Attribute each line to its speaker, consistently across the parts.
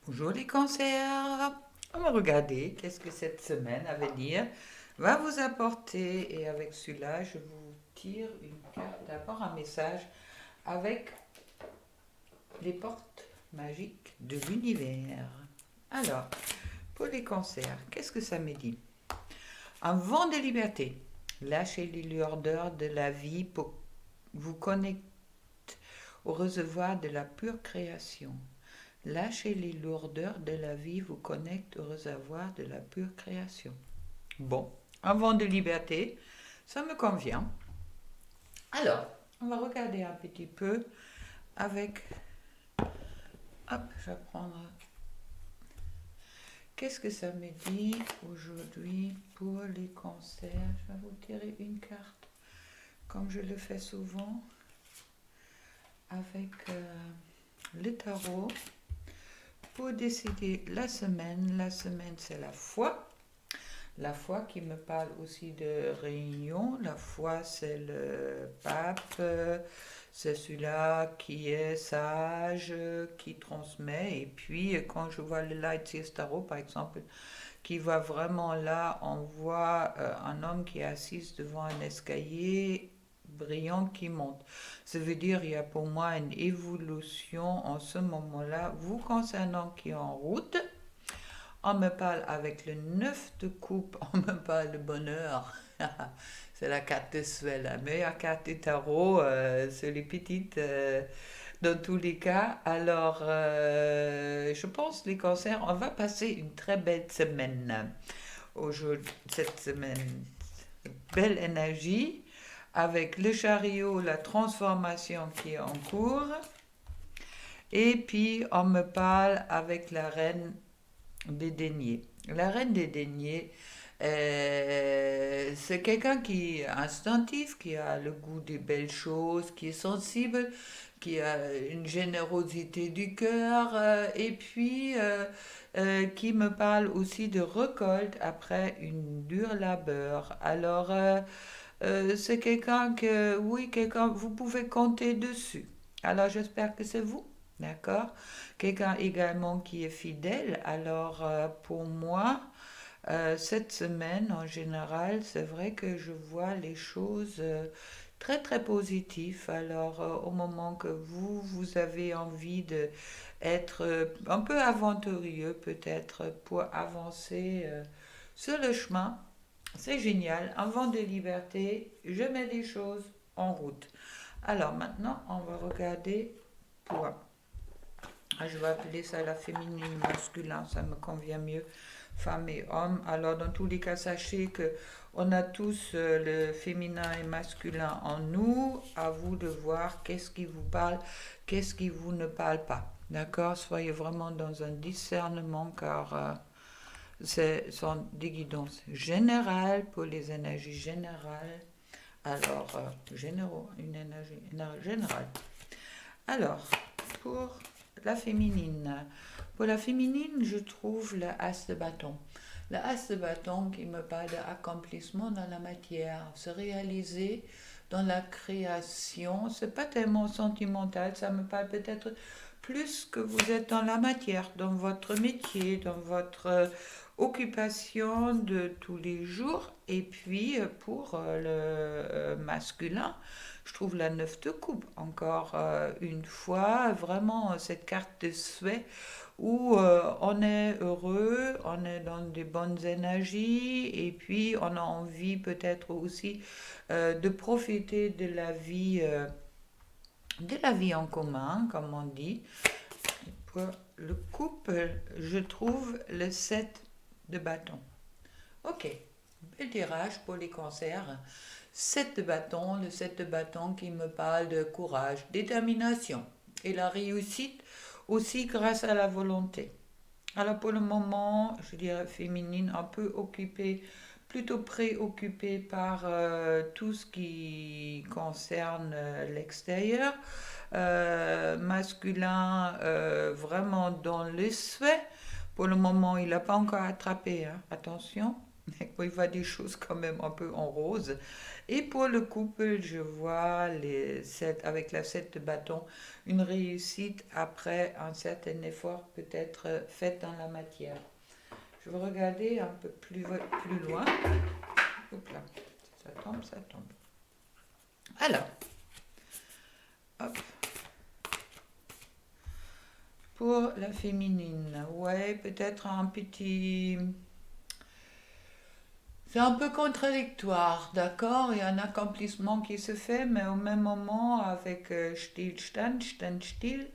Speaker 1: Bonjour les cancers. On va regarder qu'est-ce que cette semaine à venir va vous apporter. Et avec celui-là, je vous tire une carte, d'abord un message avec les portes magiques de l'univers. Alors, pour les cancers, qu'est-ce que ça me dit? Un vent de liberté. Lâchez les lourdeurs de la vie pour vous connecter au réservoir de la pure création. Lâchez les lourdeurs de la vie vous connecte au réservoir de la pure création. Bon, un vent de liberté, ça me convient. Alors, on va regarder un petit peu avec... Hop, je vais prendre... Qu'est-ce que ça me dit aujourd'hui pour les cancers? Je vais vous tirer une carte, comme je le fais souvent, avec le tarot, pour décider la semaine. La semaine, c'est la foi. La foi qui me parle aussi de réunion. La foi, c'est le pape. C'est celui-là qui est sage, qui transmet. Et puis, quand je vois le Light Seers Tarot, par exemple, qui va vraiment là, on voit un homme qui est assis devant un escalier brillant qui monte. Ça veut dire il y a pour moi une évolution en ce moment-là, vous concernant qui est en route. On me parle avec le 9 de coupe, on me parle de bonheur. C'est la carte de souhait, la meilleure carte du tarot, c'est les petites dans tous les cas. Alors, je pense les cancers, on va passer une très belle semaine. Aujourd'hui, cette semaine, belle énergie avec le chariot, la transformation qui est en cours. Et puis, on me parle avec la reine des deniers. La reine des deniers, c'est quelqu'un qui est instinctif, qui a le goût des belles choses, qui est sensible, qui a une générosité du cœur, et puis qui me parle aussi de récolte après une dure labeur. Alors, c'est quelqu'un que, oui, quelqu'un, vous pouvez compter dessus. Alors, j'espère que c'est vous. D'accord? Quelqu'un également qui est fidèle. Alors, pour moi, cette semaine, en général, c'est vrai que je vois les choses très, très positives. Alors, au moment que vous avez envie de être un peu aventurieux, peut-être, pour avancer sur le chemin, c'est génial. Un vent de liberté, je mets les choses en route. Alors, maintenant, on va regarder pour je vais appeler ça la féminine masculin, ça me convient mieux, femme et homme. Alors dans tous les cas, sachez que on a tous le féminin et masculin en nous. À vous de voir qu'est-ce qui vous parle, qu'est-ce qui vous ne parle pas. D'accord? Soyez vraiment dans un discernement car ce sont des guidances générales pour les énergies générales. Alors, une énergie générale. Alors, pour la féminine. Pour la féminine, je trouve le as de bâton. Le as de bâton qui me parle d'accomplissement dans la matière, se réaliser dans la création. C'est pas tellement sentimental, ça me parle peut-être plus que vous êtes dans la matière, dans votre métier, dans votre occupation de tous les jours. Et puis pour le masculin, je trouve la neuf de coupe encore une fois, vraiment cette carte de souhait où on est heureux, on est dans des bonnes énergies et puis on a envie peut-être aussi de profiter de la vie en commun, comme on dit. Pour le couple, je trouve le 7 de bâton. Ok, bel tirage pour les cancers. 7 de bâton, le 7 de bâton qui me parle de courage, détermination et la réussite aussi grâce à la volonté. Alors pour le moment, je dirais féminine, un peu occupée, plutôt préoccupée par tout ce qui concerne l'extérieur. Masculin, vraiment dans les souhaits. Pour le moment, il n'a pas encore attrapé, hein, attention. Il voit des choses quand même un peu en rose. Et pour le couple, je vois avec la 7 de bâton, une réussite après un certain effort peut-être fait dans la matière. Je vais regarder un peu plus loin. Hop là, ça tombe, ça tombe. Alors, hop, pour la féminine, ouais, peut-être un petit... C'est un peu contradictoire, d'accord? Il y a un accomplissement qui se fait, mais au même moment, avec Stillstand, Standstill,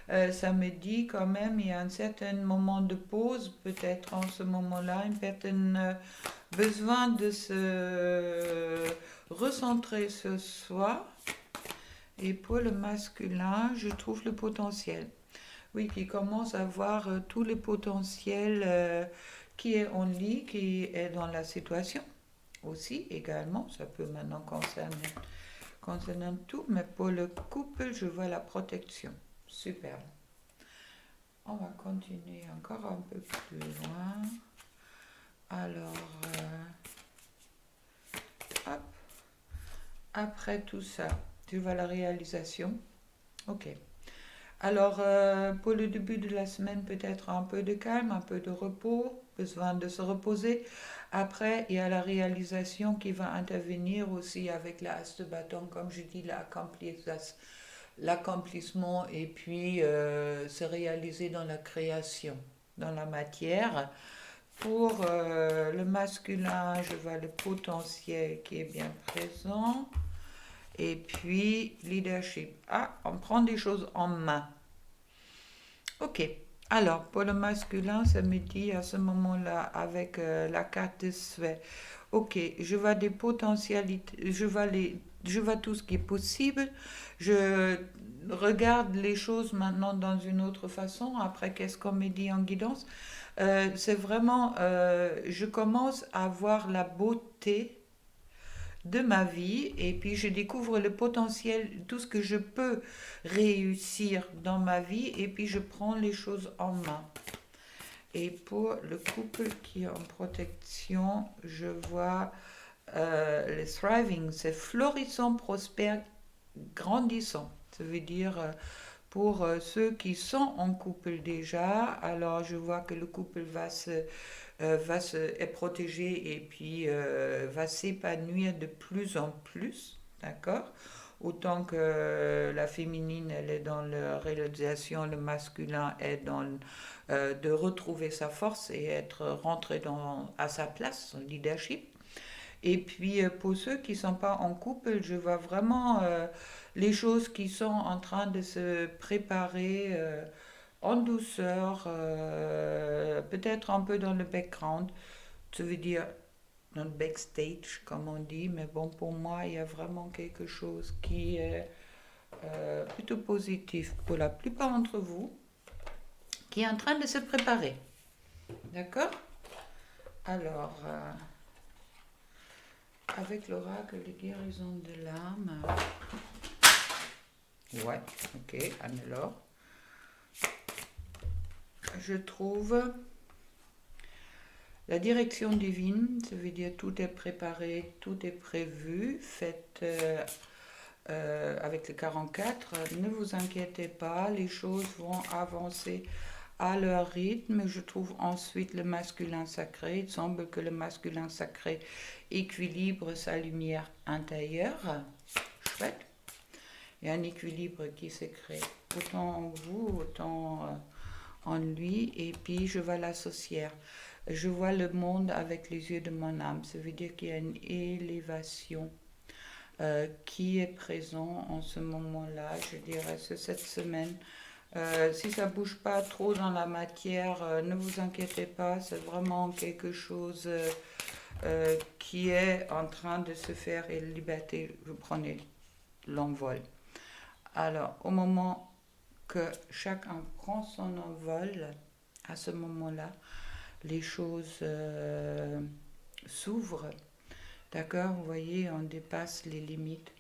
Speaker 1: ça me dit quand même, il y a un certain moment de pause, peut-être en ce moment-là, un certain besoin de se recentrer sur soi. Et pour le masculin, je trouve le potentiel. Oui, qui commence à voir tous les potentiels qui est en lui, qui est dans la situation aussi également. Ça peut maintenant concerner tout, mais pour le couple, je vois la protection. Super. On va continuer encore un peu plus loin. Alors, hop. Après tout ça, tu vois la réalisation. Ok. Alors, pour le début de la semaine, peut-être un peu de calme, un peu de repos, besoin de se reposer. Après, il y a la réalisation qui va intervenir aussi avec la hache de bâton, comme je dis, l'accomplissement et puis se réaliser dans la création, dans la matière. Pour le masculin, je vois le potentiel qui est bien présent. Et puis, leadership. Ah, on prend des choses en main. Ok. Alors, pour le masculin, ça me dit à ce moment-là, avec la carte de souhait, ok, je vois des potentialités, je vois tout ce qui est possible, je regarde les choses maintenant dans une autre façon, après qu'est-ce qu'on me dit en guidance. C'est vraiment, je commence à voir la beauté de ma vie et puis je découvre le potentiel, tout ce que je peux réussir dans ma vie et puis je prends les choses en main. Et pour le couple qui est en protection, je vois le thriving, c'est florissant, prospère, grandissant. Ça veut dire pour ceux qui sont en couple déjà, alors je vois que le couple est protégé et puis va s'épanouir de plus en plus, d'accord? Autant que la féminine, elle est dans la réalisation, le masculin est dans de retrouver sa force et être rentré à sa place, son leadership. Et puis pour ceux qui ne sont pas en couple, je vois vraiment les choses qui sont en train de se préparer en douceur, peut-être un peu dans le background, ça veut dire dans le backstage, comme on dit, mais bon, pour moi, il y a vraiment quelque chose qui est plutôt positif pour la plupart d'entre vous, qui est en train de se préparer. D'accord? Alors, avec l'oracle des guérisons de l'âme, ouais, ok, alors, je trouve la direction divine, ça veut dire tout est préparé, tout est prévu, faites avec le 44, ne vous inquiétez pas, les choses vont avancer à leur rythme. Je trouve ensuite le masculin sacré. Il semble que le masculin sacré équilibre sa lumière intérieure. Chouette. Il y a un équilibre qui se crée autant en vous, autant en lui. Et puis je vois la sorcière. Je vois le monde avec les yeux de mon âme. Ça veut dire qu'il y a une élévation qui est présent en ce moment-là, je dirais, c'est cette semaine. Si ça bouge pas trop dans la matière, ne vous inquiétez pas, c'est vraiment quelque chose qui est en train de se faire et liberté, vous prenez l'envol. Alors, au moment que chacun prend son envol, à ce moment-là, les choses s'ouvrent. D'accord, vous voyez, on dépasse les limites.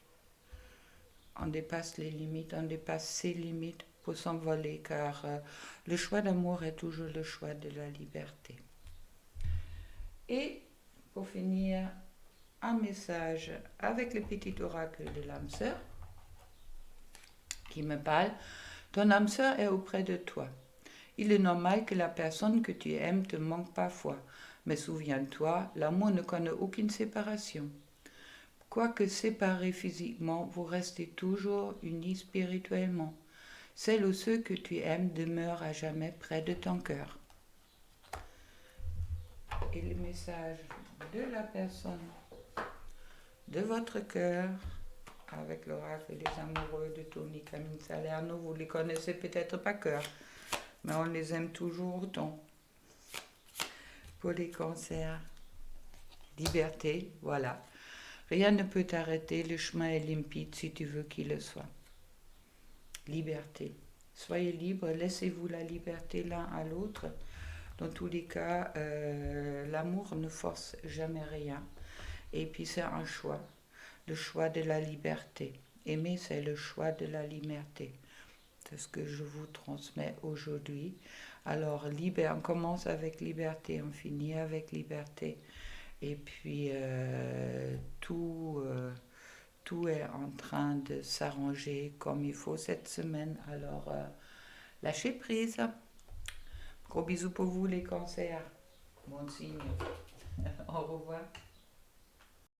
Speaker 1: On dépasse les limites, on dépasse ses limites pour s'envoler, car le choix d'amour est toujours le choix de la liberté. Et pour finir, un message avec le petit oracle de l'âme sœur qui me parle. Ton âme sœur est auprès de toi. Il est normal que la personne que tu aimes te manque parfois, mais souviens-toi, l'amour ne connaît aucune séparation. Quoique séparés physiquement, vous restez toujours unis spirituellement. Celle ou ceux que tu aimes demeurent à jamais près de ton cœur. Et le message de la personne de votre cœur avec l'oracle des amoureux de Tony Camille Salerno, vous les connaissez peut-être pas cœur, mais on les aime toujours autant. Pour les cancers, liberté, voilà. Rien ne peut t'arrêter, le chemin est limpide si tu veux qu'il le soit. Liberté. Soyez libres, laissez-vous la liberté l'un à l'autre. Dans tous les cas, l'amour ne force jamais rien. Et puis c'est un choix, le choix de la liberté. Aimer, c'est le choix de la liberté. C'est ce que je vous transmets aujourd'hui. Alors, on commence avec liberté, on finit avec liberté. Et puis, tout est en train de s'arranger comme il faut cette semaine. Alors, lâchez prise. Gros bisous pour vous les cancers. Bon signe. Au revoir.